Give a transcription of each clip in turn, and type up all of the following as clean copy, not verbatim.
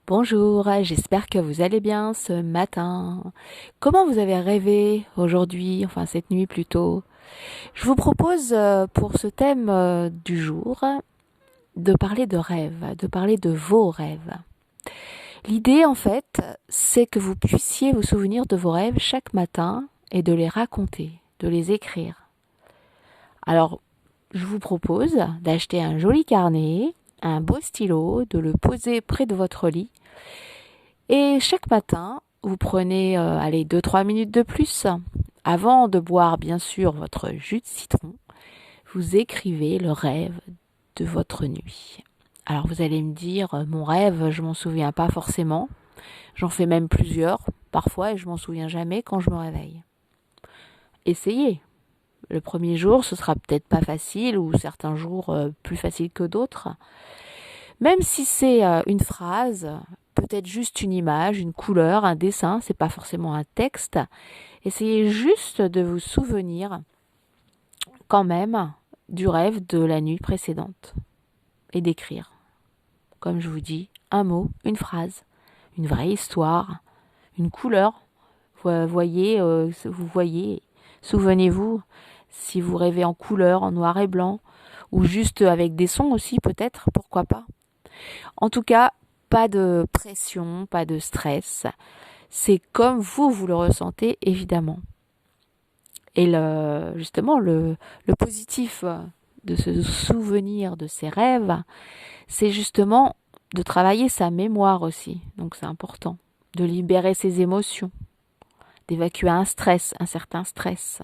Bonjour, j'espère que vous allez bien ce matin. Comment vous avez rêvé aujourd'hui, enfin cette nuit plutôt? Je vous propose pour ce thème du jour de parler de rêves, de parler de vos rêves. L'idée en fait, c'est que vous puissiez vous souvenir de vos rêves chaque matin et de les raconter, de les écrire. Alors, je vous propose d'acheter un joli carnet, un beau stylo, de le poser près de votre lit. Et chaque matin, vous prenez, allez, 2-3 minutes de plus. Avant de boire, bien sûr, votre jus de citron, vous écrivez le rêve de votre nuit. Alors vous allez me dire, mon rêve, je m'en souviens pas forcément. J'en fais même plusieurs, parfois, et je m'en souviens jamais quand je me réveille. Essayez. Le premier jour, ce sera peut-être pas facile, ou certains jours plus faciles que d'autres. Même si c'est une phrase, peut-être juste une image, une couleur, un dessin, c'est pas forcément un texte. Essayez juste de vous souvenir quand même du rêve de la nuit précédente et d'écrire. Comme je vous dis, un mot, une phrase, une vraie histoire, une couleur. Vous voyez, souvenez-vous si vous rêvez en couleur, en noir et blanc, ou juste avec des sons aussi peut-être, pourquoi pas. En tout cas, pas de pression, pas de stress. C'est comme vous le ressentez, évidemment. Et justement, le positif de se souvenir de ses rêves, c'est justement de travailler sa mémoire aussi. Donc c'est important. De libérer ses émotions, d'évacuer un stress, un certain stress.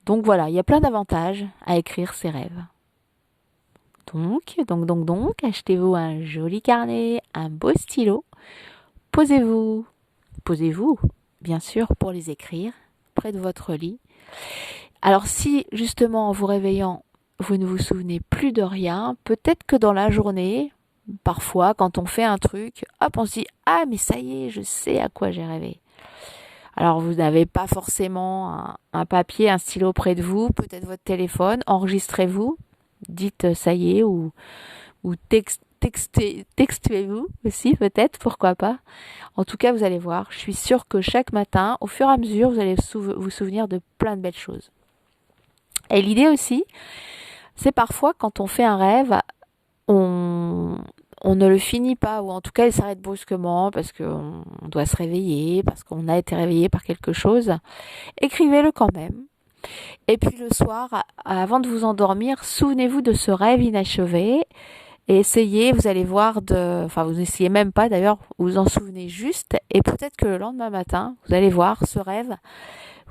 Donc voilà, il y a plein d'avantages à écrire ses rêves. Donc, achetez-vous un joli carnet, un beau stylo. Posez-vous, bien sûr, pour les écrire, près de votre lit. Alors si, justement, en vous réveillant, vous ne vous souvenez plus de rien, peut-être que dans la journée, parfois, quand on fait un truc, hop, on se dit, ah, mais ça y est, je sais à quoi j'ai rêvé. Alors vous n'avez pas forcément un papier, un stylo près de vous, peut-être votre téléphone, enregistrez-vous, dites ça y est, ou textez-vous aussi peut-être, pourquoi pas. En tout cas, vous allez voir, je suis sûre que chaque matin, au fur et à mesure, vous allez vous souvenir de plein de belles choses. Et l'idée aussi, c'est parfois quand on fait un rêve, on, on ne le finit pas, ou en tout cas il s'arrête brusquement parce qu'on doit se réveiller, parce qu'on a été réveillé par quelque chose. Écrivez-le quand même. Et puis le soir, avant de vous endormir, souvenez-vous de ce rêve inachevé et essayez, vous allez voir enfin vous n'essayez même pas d'ailleurs, vous vous en souvenez juste et peut-être que le lendemain matin, vous allez voir ce rêve,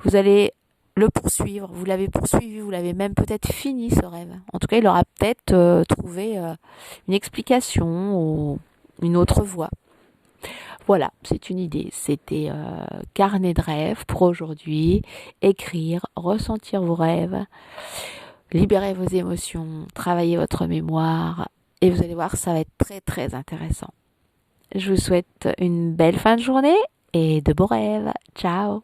vous allez le poursuivre, vous l'avez poursuivi, vous l'avez même peut-être fini ce rêve. En tout cas, il aura peut-être trouvé une explication ou une autre voie. Voilà, c'est une idée. C'était carnet de rêves pour aujourd'hui. Écrire, ressentir vos rêves, libérer vos émotions, travailler votre mémoire. Et vous allez voir, ça va être très très intéressant. Je vous souhaite une belle fin de journée et de beaux rêves. Ciao!